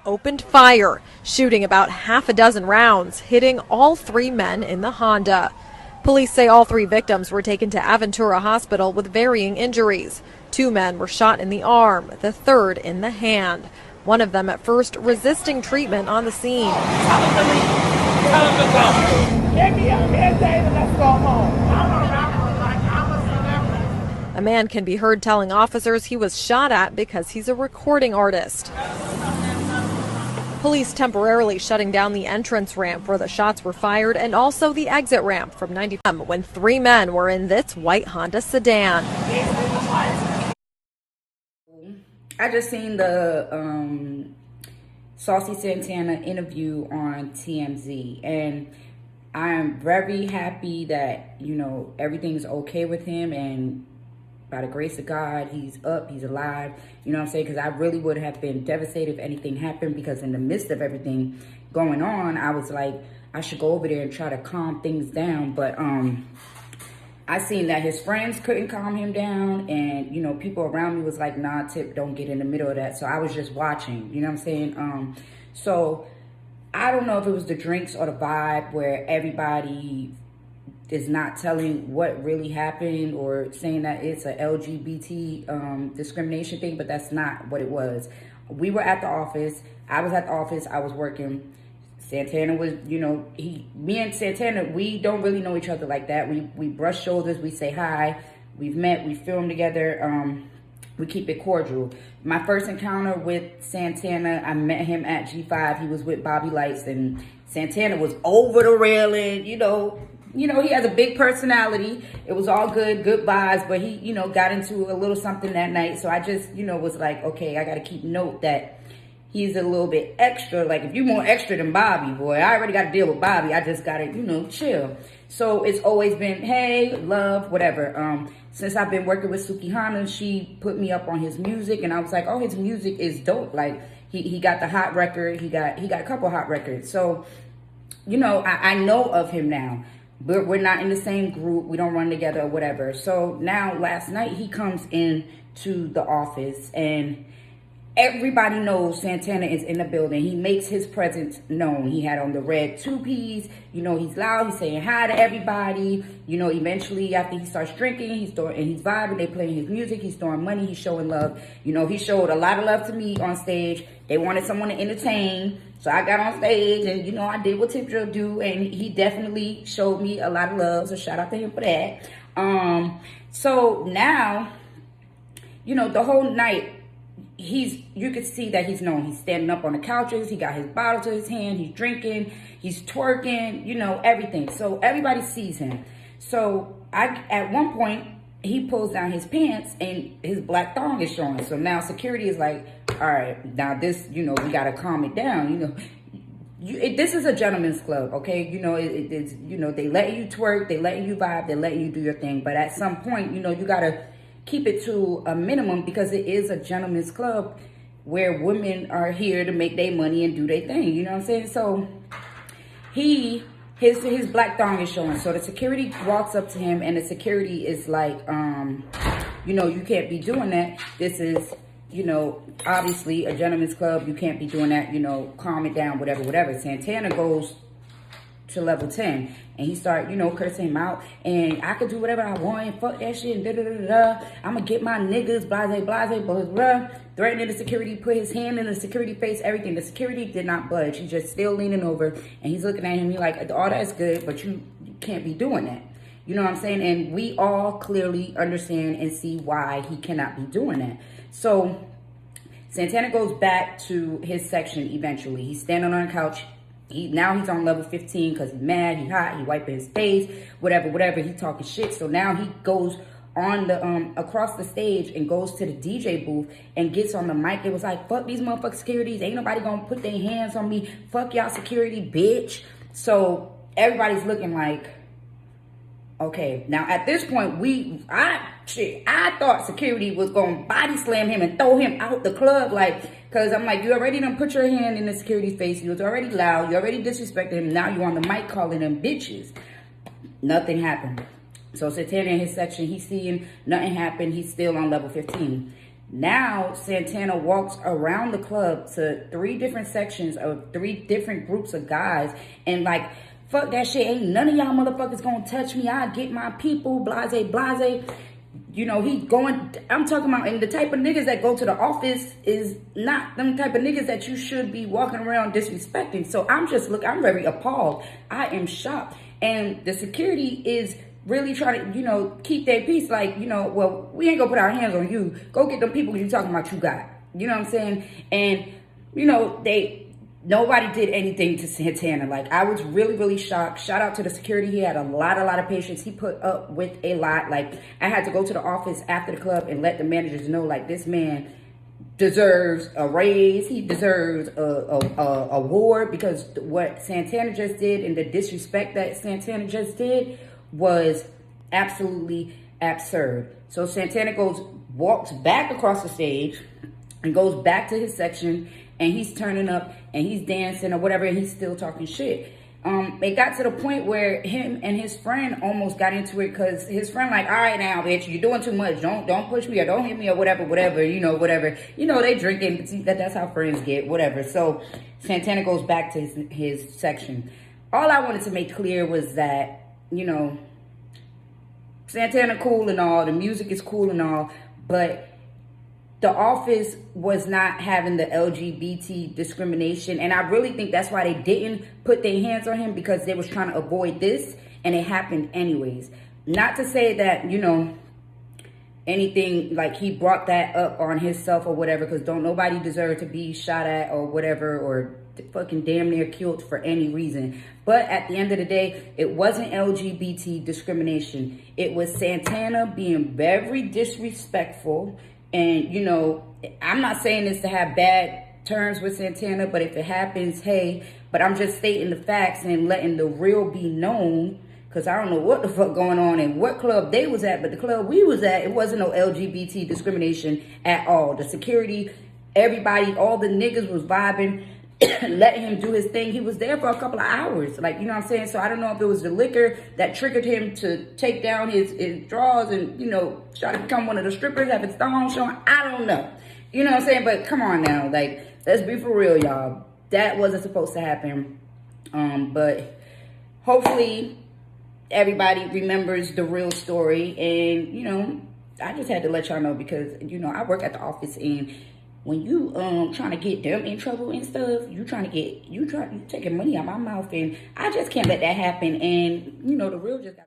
Opened fire, shooting about half a dozen rounds, hitting all three men in the Honda. Police say all three victims were taken to Aventura Hospital with varying injuries. Two men were shot in the arm, the third in the hand. One of them at first resisting treatment on the scene. Tell him to leave. Tell him to go. Get me out here, David. Let's go home. A man can be heard telling officers he was shot at because he's a recording artist. Police temporarily shutting down the entrance ramp where the shots were fired and also the exit ramp from 90 when three men were in this white Honda sedan. I just seen the Saucy Santana interview on TMZ, and I'm very happy that, you know, everything's okay with him, and by the grace of God, he's up, he's alive. You know what I'm saying? Because I really would have been devastated if anything happened, because in the midst of everything going on, I was like, I should go over there and try to calm things down. But I seen that his friends couldn't calm him down, and, you know, people around me was like, nah, Tip, don't get in the middle of that. So I was just watching, you know what I'm saying? So I don't know if it was the drinks or the vibe where everybody is not telling what really happened or saying that it's a LGBT discrimination thing, but that's not what it was. We were at the office. I was at the office. I was working. Santana was, you know, me and Santana, we don't really know each other like that. We brush shoulders. We say hi. We've met. We filmed together. We keep it cordial. My first encounter with Santana, I met him at G5. He was with Bobby Lights, and Santana was over the railing, you know, he has a big personality. It was all good vibes, but he, you know, got into a little something that night. So I just, you know, was like, okay, I got to keep note that he's a little bit extra. Like, if you're more extra than Bobby, boy, I already got to deal with Bobby. I just got to, you know, chill. So it's always been, hey, love, whatever. Since I've been working with Sukihana, she put me up on his music, and I was like, oh, his music is dope. Like, he got the hot record. He got a couple hot records. So, you know, I know of him now. But we're not in the same group. We don't run together or whatever. So now, last night, he comes in to the office, and everybody knows Santana is in the building. He makes his presence known. He had on the red two-piece. You know, he's loud. He's saying hi to everybody. You know, eventually, after he starts drinking, he's vibing. They playing his music. He's throwing money. He's showing love. You know, he showed a lot of love to me on stage. They wanted someone to entertain. So I got on stage, and, you know, I did what Tip Drill do, and he definitely showed me a lot of love. So shout out to him for that. So now, you know, the whole night, you could see that he's known. He's standing up on the couches. He got his bottle to his hand. He's drinking. He's twerking, you know, everything. So everybody sees him. So at one point, he pulls down his pants and his black thong is showing. So now security is like, all right, now this, you know, we got to calm it down. You know, this is a gentleman's club, okay? You know, it's, you know, they let you twerk, they let you vibe, they let you do your thing. But at some point, you know, you got to keep it to a minimum, because it is a gentleman's club where women are here to make their money and do their thing. You know what I'm saying? So his black thong is showing. So the security walks up to him, and the security is like, you know, you can't be doing that. This is, you know, obviously a gentleman's club. You can't be doing that. You know, calm it down, whatever. Santana goes to level 10, and he start, you know, cursing him out, and I could do whatever I want, and fuck that shit, and da-da-da-da-da. I'm gonna get my niggas, blase, blah, blah, blah. Threatening the security, put his hand in the security face, everything. The security did not budge. He's just still leaning over, and he's looking at him. He's like, all that's good, but you can't be doing that. You know what I'm saying? And we all clearly understand and see why he cannot be doing that. So Santana goes back to his section eventually. He's standing on a couch. Now he's on level 15 because he's mad, he's hot, he wiping his face, whatever, he talking shit. So now he goes on the across the stage and goes to the DJ booth and gets on the mic. It was like, fuck these motherfucking securities. Ain't nobody gonna put their hands on me. Fuck y'all security, bitch. So everybody's looking like, okay. Now at this point, I thought security was gonna body slam him and throw him out the club, like, cause I'm like, you already done put your hand in the security's face. You was already loud. You already disrespected him. Now you on the mic calling them bitches. Nothing happened. So Santana in his section, he's seeing nothing happen. He's still on level 15. Now Santana walks around the club to 3 different sections of 3 different groups of guys and like, fuck that shit, ain't none of y'all motherfuckers gonna touch me, I get my people, blase, blase. You know, he going, I'm talking about, and the type of niggas that go to the office is not them type of niggas that you should be walking around disrespecting. So I'm very appalled. I am shocked. And the security is really trying to, you know, keep their peace. Like, you know, well, we ain't gonna put our hands on you. Go get them people you talking about you got. You know what I'm saying? And, you know, nobody did anything to Santana. Like, I was really, really shocked. Shout out to the security. He had a lot of patience. He put up with a lot. Like, I had to go to the office after the club and let the managers know, like, this man deserves a raise. He deserves a award, because what Santana just did and the disrespect that Santana just did was absolutely absurd. So Santana walks back across the stage and goes back to his section, and he's turning up and he's dancing or whatever, and he's still talking shit. It got to the point where him and his friend almost got into it, because his friend like, all right now, bitch, you're doing too much. Don't push me or don't hit me or whatever, you know, whatever. You know, they drinking, that's how friends get, whatever. So Santana goes back to his section. All I wanted to make clear was that, you know, Santana cool and all, the music is cool and all, but the office was not having the LGBT discrimination. And I really think that's why they didn't put their hands on him, because they was trying to avoid this, and it happened anyways. Not to say that, you know, anything, like he brought that up on himself or whatever, because don't nobody deserve to be shot at or whatever, or fucking damn near killed for any reason. But at the end of the day, it wasn't LGBT discrimination. It was Santana being very disrespectful. And, you know, I'm not saying this to have bad terms with Santana, but if it happens, hey. But I'm just stating the facts and letting the real be known, because I don't know what the fuck going on and what club they was at, but the club we was at, it wasn't no LGBT discrimination at all. The security, everybody, all the niggas was vibing, letting him do his thing. He was there for a couple of hours, like, you know what I'm saying? So I don't know if it was the liquor that triggered him to take down his drawers and, you know, try to become one of the strippers, have his thong showing. I don't know. You know what I'm saying? But come on now, like, let's be for real, y'all. That wasn't supposed to happen. But hopefully everybody remembers the real story. And, you know, I just had to let y'all know, because, you know, I work at the office, and when you trying to get them in trouble and stuff, you taking money out my mouth, and I just can't let that happen. And, you know, the real just got